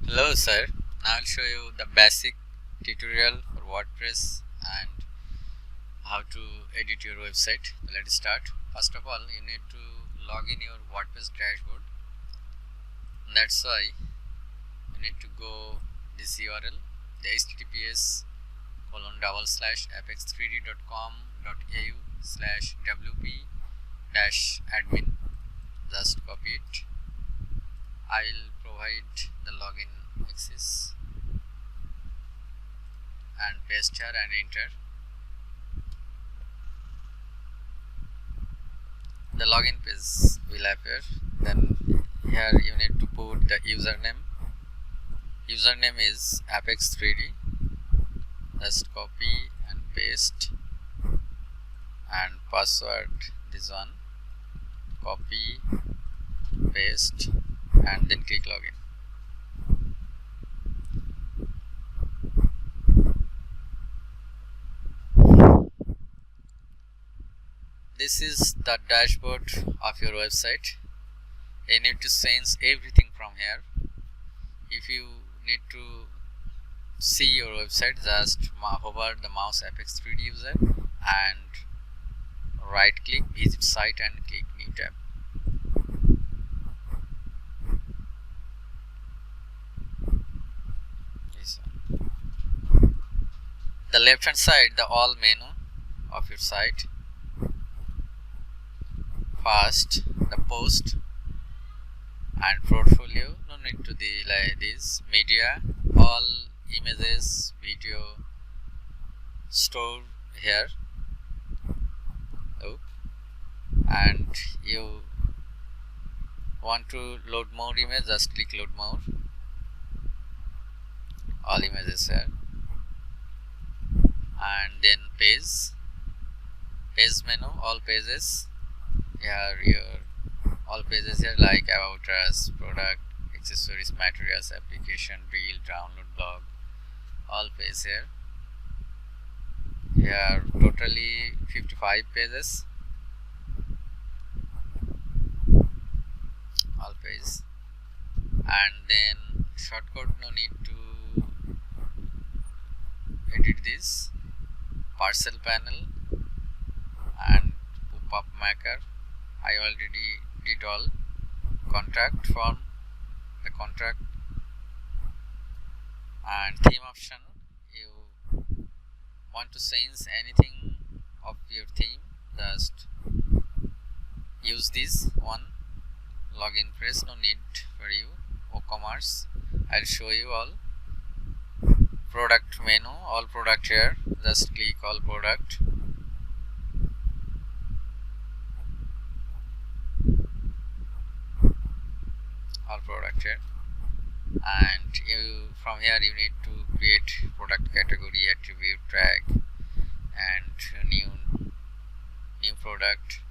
Hello sir, now I'll show you the basic tutorial for WordPress and how to edit your website. Let's start. First of all, you need to log in your WordPress dashboard. That's why you need to go this URL, the https://apex3d.com.au/wp-admin. Just copy it. I'll provide the login access and paste here and enter. The login page will appear. Then here you need to put the username. Username is apex3d. Just copy and paste, and password this one. Copy, paste, and then click login. This is the dashboard of your website. You need to change everything from here. If you need to see your website, just hover the mouse apex3d user and right click visit site and click new tab. This one. The left hand side, the all menu of your site. First, the post and portfolio. No need to like this. Media, all images, video, store here. Oh, and you want to load more images, just click load more. All images here, and then page menu, all pages. Here your all pages here like about us, product, accessories, materials, application, reel, download, blog, all pages here. Here totally 55 pages, all pages. And then shortcut, no need to edit this. Parcel panel and pop-up maker, I already did all. Contract form, the contract, and theme option. You want to change anything of your theme, just use this one. Login phrase, no need for you. WooCommerce, I'll show you all. Product menu, all product here, just click all product. All product here, and you from here you need to create product category, attribute, tag, and new product.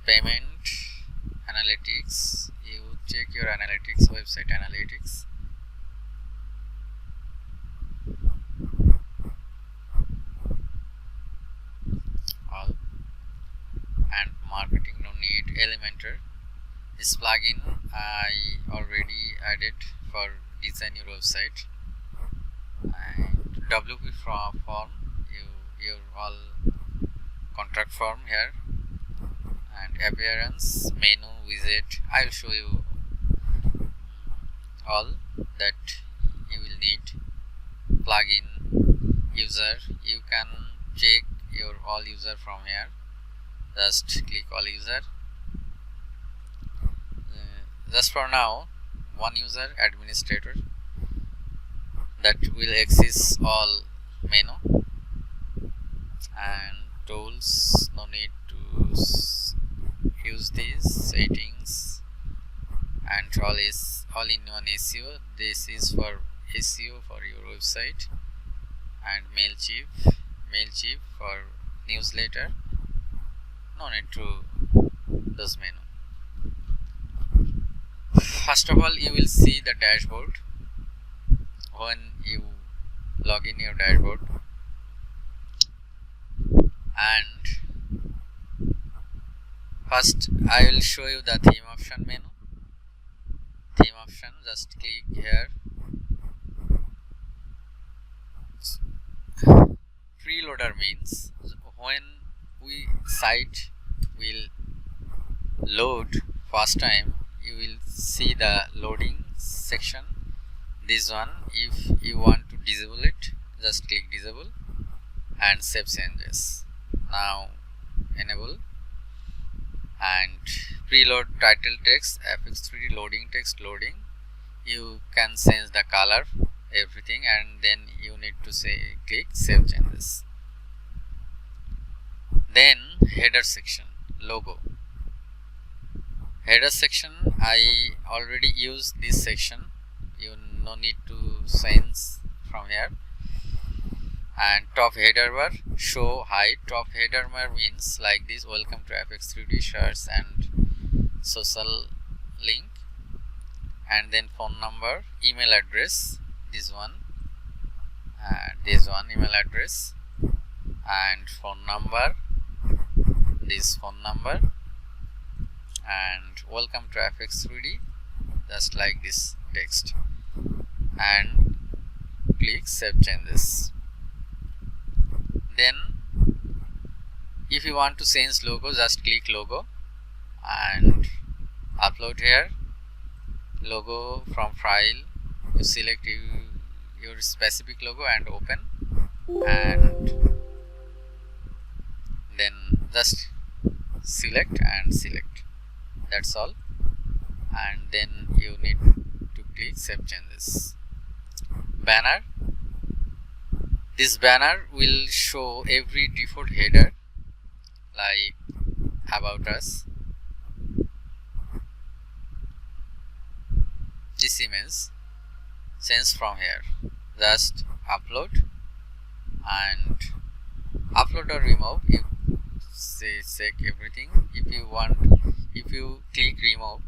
Payment, analytics, you check your analytics, website analytics. All, and marketing, no need. Elementor, this plugin I already added for design your website. And WP form, your all contract form here, and appearance, menu, widget. I will show you all that you will need. Plugin, user, you can check your all user from here. Just click all user. Just for now, one user, administrator, that will access all menu. And tools, no need to use these. Settings, and all is all in one SEO. This is for SEO for your website. And Mailchimp for newsletter, no need to this menu. First of all, you will see the dashboard when you log in your dashboard, and first I will show you the theme option menu. theme option, just click here. Preloader means when we site will load first time, you will see the loading section. This one, if you want to disable it, just click disable and save changes. Now enable, and preload title text, FX3D loading text loading. You can change the color, everything, and then you need to say click save changes. Then header section, logo. Header section, I already used this section, you no need to change from here. And top header bar, show hide. Top header bar means like this: welcome to FX3D search and social link, and then phone number, email address, this one email address, and phone number, this phone number, and welcome to FX3D, just like this text, and click save changes. Then if you want to change logo, just click logo and upload here. Logo from file, you select your specific logo and open, and then just select and select, that's all. And then you need to click save changes. Banner, this banner will show every default header like about us. This image, change from here, just upload and upload or remove. You say check everything. If you want, if you click remove,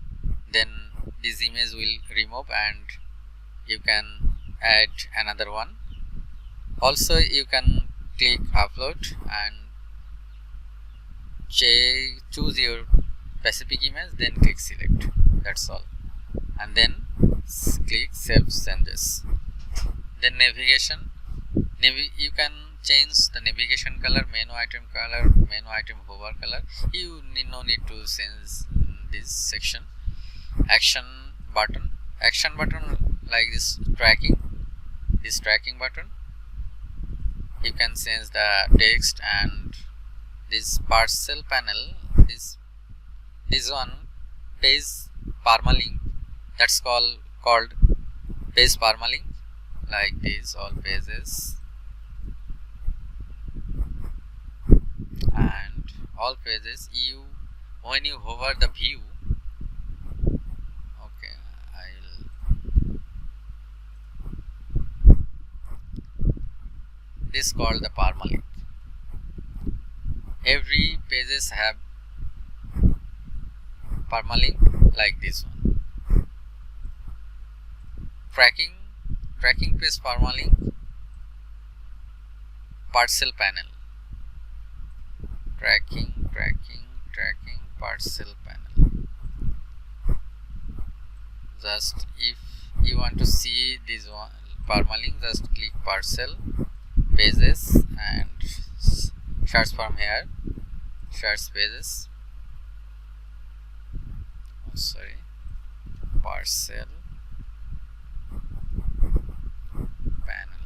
then this image will remove and you can add another one. Also you can click upload and choose your specific image, then click select, that's all, and then click save changes. Then navigation, you can change the navigation color, menu item color, menu item hover color. You no need to change this section. Action button like this tracking button. You can change the text, and this parcel panel, this one page permalink, that's called page permalink, like this, all pages and all pages. When you hover the view, okay, this called the permalink. Every pages have permalink like this one. Tracking page permalink, parcel panel, tracking parcel panel. Just if you want to see this one permalink, just click parcel pages and search from here, search pages, parcel panel.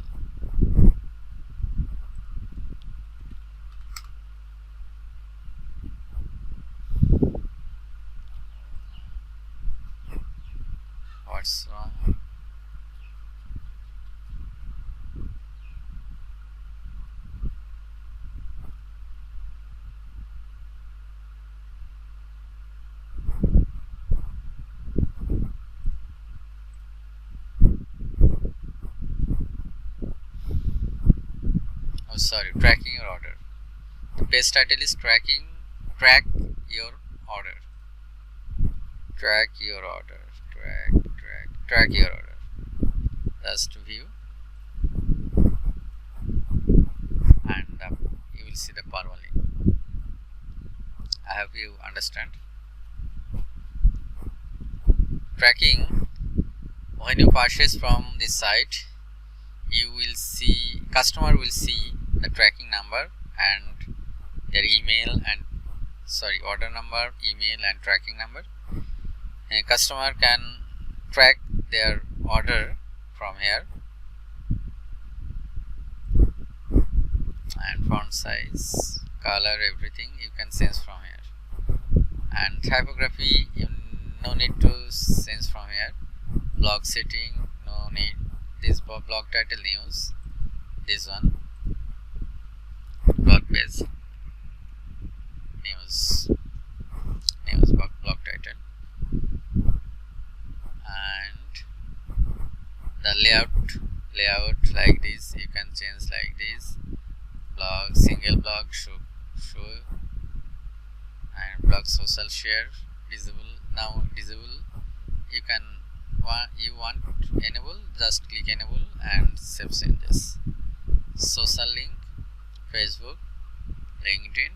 What's wrong? Tracking your order. The page title is track your order. Track your order. Just view, and you will see the permalink. I hope you understand. Tracking when you purchase from this site, you will see, customer will see the tracking number and their email and order number, email and tracking number. A customer can track their order from here, and font size, color, everything you can change from here. And typography, you no need to change from here. Blog setting, no need. This blog title news, this one blog page news blog title, and the layout like this you can change like this. Blog, single blog, show and blog social share, visible, now visible. You can want enable, just click enable and save changes. Social link, Facebook, LinkedIn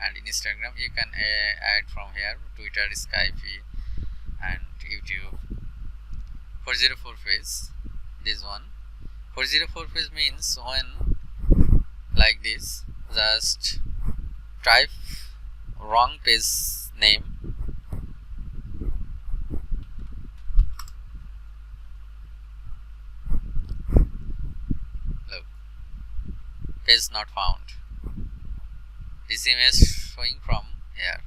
and Instagram you can add from here. Twitter, Skype and YouTube. 404 page, this one. 404 page means when like this, just type wrong page name, look, page not found. This image showing from here,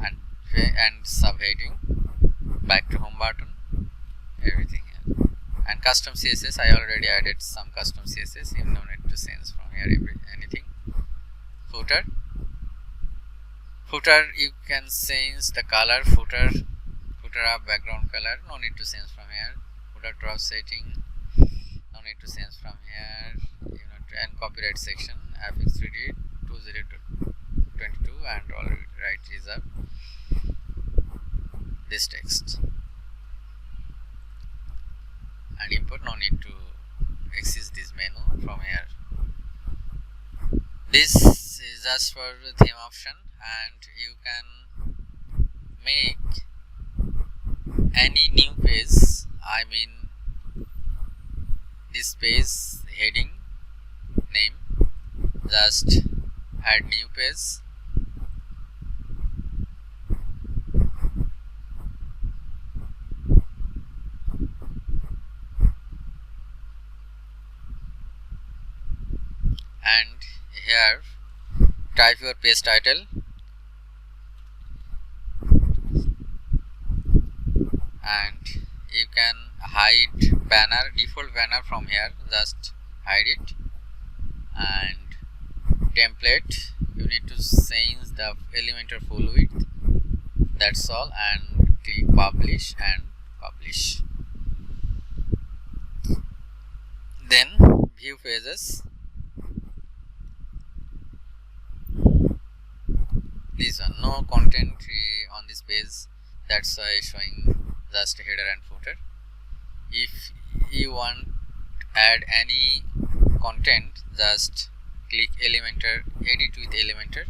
and subheading, back to home button, everything here. And custom CSS, I already added some custom CSS, you no need to change from here anything. Footer, you can change the color, footer of background color, no need to change from here. Footer drop setting, no need to change from here. And copyright section, Apex 3D 2022 and already right reserve this text. And import, no need to access this menu from here. This is just for the theme option, and you can make any new page, I mean this page heading name, just add new page, and here type your page title, and you can hide banner, default banner from here, just hide it. And template, you need to change the Elementor full width, that's all, and click publish and publish. Then view pages, this one, no content on this page, that's why showing just header and footer. If you want add any content, just click Elementor, edit with Elementor,